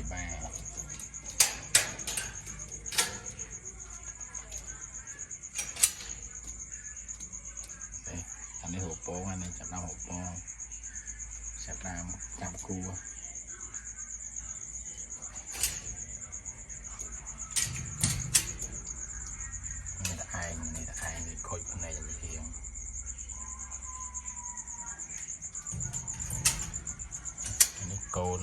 đầy ba đây anh ấy hộp bông anh ấy chặt năm hộp bông sẽ làm chạm cua người ta ai thì coi bên này là hiền anh ấy côn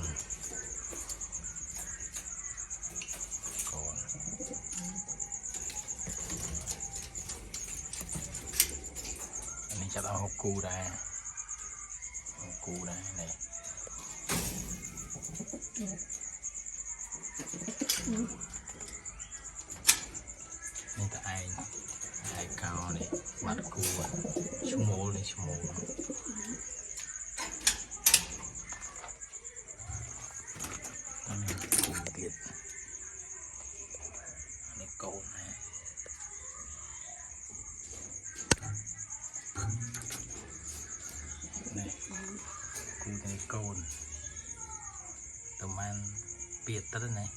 anh ấy chặt ao hộp cu đây này nên ta ai cao này mặt cu chung mô này con này cu tiệt này câu này này cu này câu tầm ăn biệt tất này